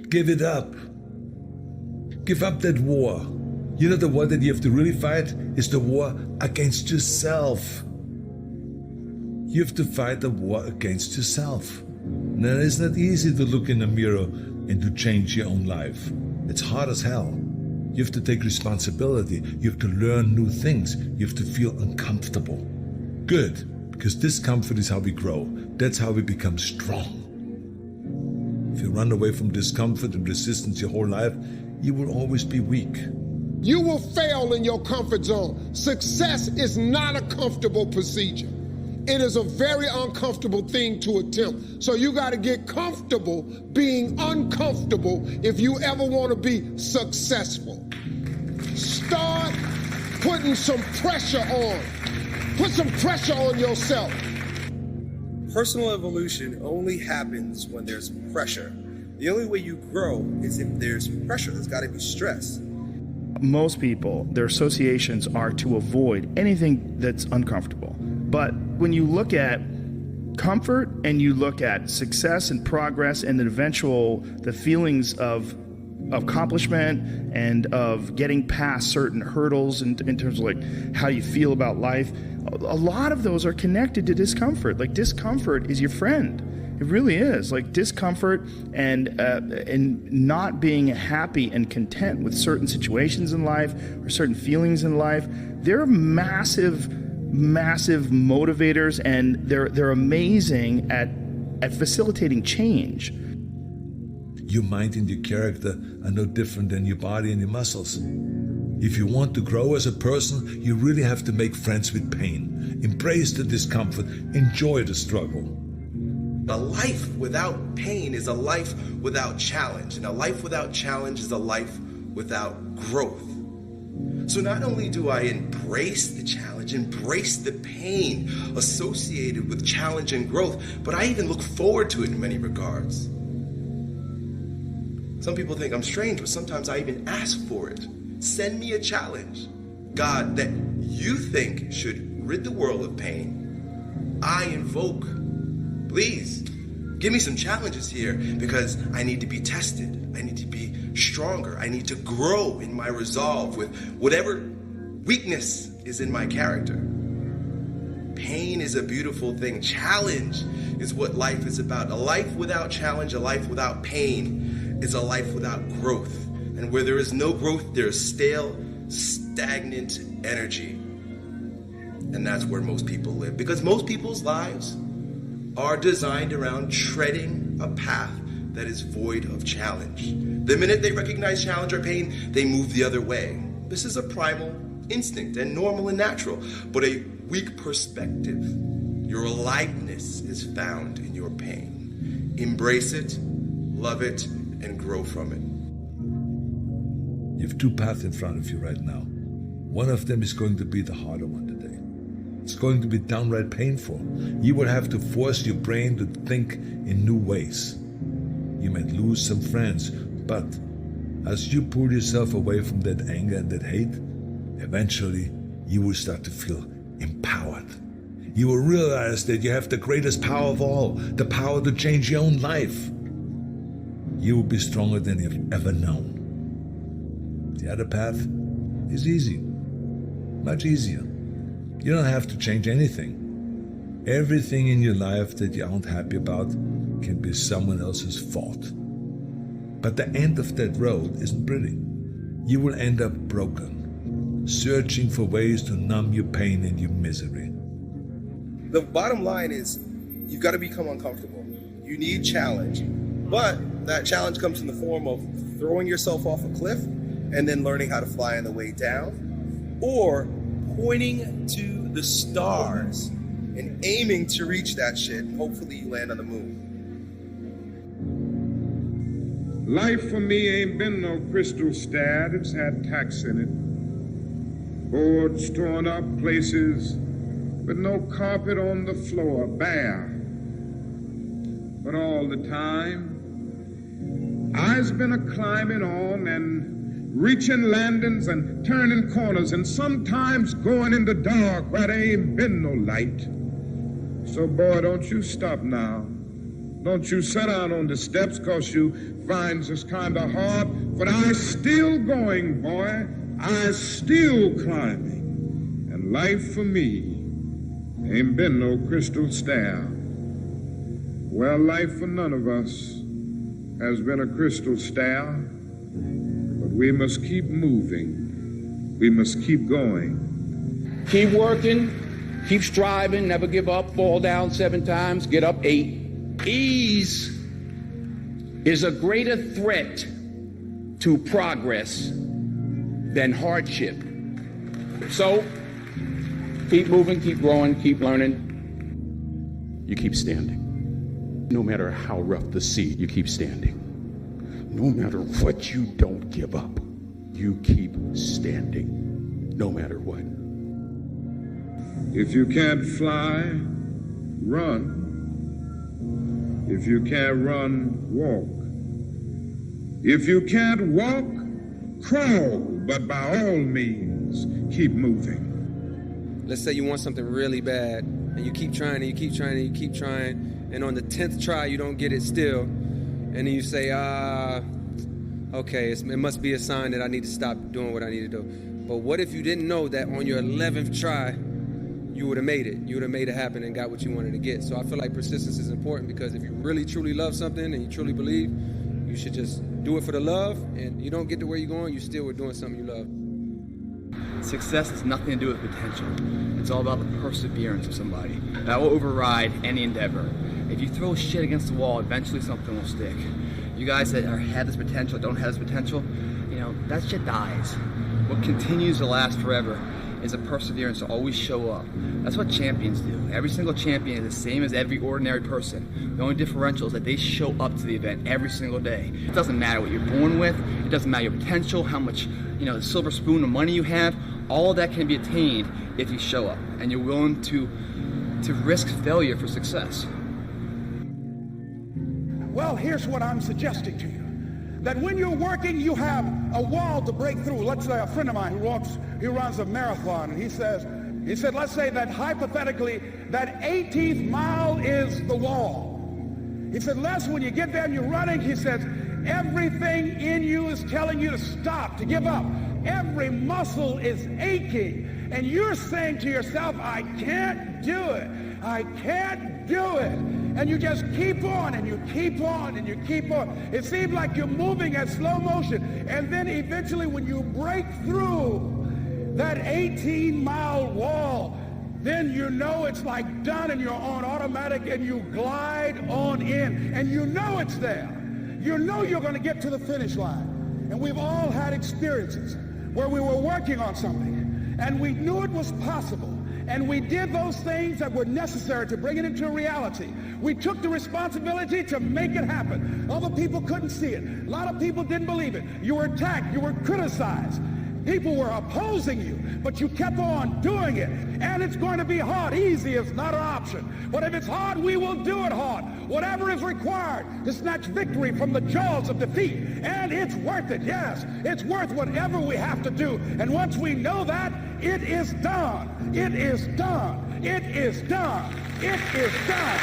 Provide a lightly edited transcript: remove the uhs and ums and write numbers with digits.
Give it up. Give up that war. You know, the war that you have to really fight is the war against yourself. You have to fight the war against yourself. Now, it's not easy to look in the mirror and to change your own life. It's hard as hell. You have to take responsibility. You have to learn new things. You have to feel uncomfortable. Good, because discomfort is how we grow. That's how we become strong. If you run away from discomfort and resistance your whole life, you will always be weak. You will fail in your comfort zone. Success is not a comfortable procedure. It is a very uncomfortable thing to attempt. So you got to get comfortable being uncomfortable if you ever want to be successful. Start putting some pressure on. Put some pressure on yourself. Personal evolution only happens when there's pressure. The only way you grow is if there's pressure. There's got to be stress. Most people, their associations are to avoid anything that's uncomfortable. But when you look at comfort and you look at success and progress and the feelings of accomplishment and of getting past certain hurdles in terms of like how you feel about life, a lot of those are connected to discomfort. Like discomfort is your friend. It really is. Like discomfort and not being happy and content with certain situations in life or certain feelings in life, they're massive motivators, and they're amazing at facilitating change. Your mind and your character are no different than your body and your muscles. If you want to grow as a person, you really have to make friends with pain. Embrace the discomfort. Enjoy the struggle. A life without pain is a life without challenge, and a life without challenge is a life without growth. So not only do I embrace the challenge, embrace the pain associated with challenge and growth, but I even look forward to it in many regards. Some people think I'm strange, but sometimes I even ask for it. Send me a challenge, God, that you think should rid the world of pain. I invoke, please, give me some challenges here, because I need to be tested. I need to be stronger. I need to grow in my resolve with whatever weakness is in my character. Pain is a beautiful thing. Challenge is what life is about. A life without challenge, a life without pain is a life without growth. And where there is no growth, there is stale, stagnant energy. And that's where most people live. Because most people's lives are designed around treading a path that is void of challenge. The minute they recognize challenge or pain, they move the other way. This is a primal instinct and normal and natural, but a weak perspective. Your aliveness is found in your pain. Embrace it, love it, and grow from it. You have two paths in front of you right now. One of them is going to be the harder one today. It's going to be downright painful. You will have to force your brain to think in new ways. You might lose some friends, but as you pull yourself away from that anger and that hate, eventually you will start to feel empowered. You will realize that you have the greatest power of all, the power to change your own life. You will be stronger than you've ever known. The other path is easy, much easier. You don't have to change anything. Everything in your life that you aren't happy about can be someone else's fault. But the end of that road isn't pretty. You will end up broken, searching for ways to numb your pain and your misery. The bottom line is, you've got to become uncomfortable. You need challenge, but that challenge comes in the form of throwing yourself off a cliff and then learning how to fly on the way down, or pointing to the stars and aiming to reach that shit, and hopefully you land on the moon. Life for me ain't been no crystal stad. It's had tacks in it. Boards torn up, places with no carpet on the floor, bare. But all the time, I's been a climbing on and reaching landings and turning corners, and sometimes going in the dark where there ain't been no light. So boy, don't you stop now. Don't you sit down on the steps because you find this kind of hard, but I still going, boy. I still climbing. And life for me ain't been no crystal stair. Well, life for none of us has been a crystal stair, but we must keep moving. We must keep going. Keep working, keep striving, never give up, fall down 7 times, get up 8. Ease is a greater threat to progress than hardship. So, keep moving, keep growing, keep learning. You keep standing. No matter how rough the sea, you keep standing. No matter what, you don't give up. You keep standing, no matter what. If you can't fly, run. If you can't run, walk. If you can't walk, crawl. But by all means, keep moving. Let's say you want something really bad, and you keep trying, and you keep trying, and you keep trying, and on the 10th try, you don't get it still. And then you say, okay, it must be a sign that I need to stop doing what I need to do. But what if you didn't know that on your 11th try, you would have made it. You would have made it happen and got what you wanted to get. So I feel like persistence is important, because if you really, truly love something and you truly believe, you should just do it for the love, and you don't get to where you're going, you still were doing something you love. Success has nothing to do with potential. It's all about the perseverance of somebody. That will override any endeavor. If you throw shit against the wall, eventually something will stick. You guys that have this potential, don't have this potential, that shit dies. What continues to last forever is a perseverance to always show up. That's what champions do. Every single champion is the same as every ordinary person. The only differential is that they show up to the event every single day. It doesn't matter what you're born with. It doesn't matter your potential, how much, the silver spoon of money you have. All of that can be attained if you show up and you're willing to risk failure for success. Well, here's what I'm suggesting to you. That when you're working, you have a wall to break through. Let's say a friend of mine who runs a marathon, and he said, let's say that hypothetically, that 18th mile is the wall. He said, Les, when you get there and you're running, he says, everything in you is telling you to stop, to give up. Every muscle is aching, and you're saying to yourself, I can't do it. I can't do it. And you just keep on, and you keep on, and you keep on. It seems like you're moving at slow motion. And then eventually when you break through that 18-mile wall, then you know it's like done, and you're on automatic, and you glide on in. And you know it's there. You know you're going to get to the finish line. And we've all had experiences where we were working on something, and we knew it was possible. And we did those things that were necessary to bring it into reality. We took the responsibility to make it happen. Other people couldn't see it. A lot of people didn't believe it. You were attacked. You were criticized. People were opposing you, but you kept on doing it. And it's going to be hard. Easy is not an option. But if it's hard, we will do it hard. Whatever is required to snatch victory from the jaws of defeat. And it's worth it. Yes, it's worth whatever we have to do. And once we know that, it is done. It is done. It is done. It is done.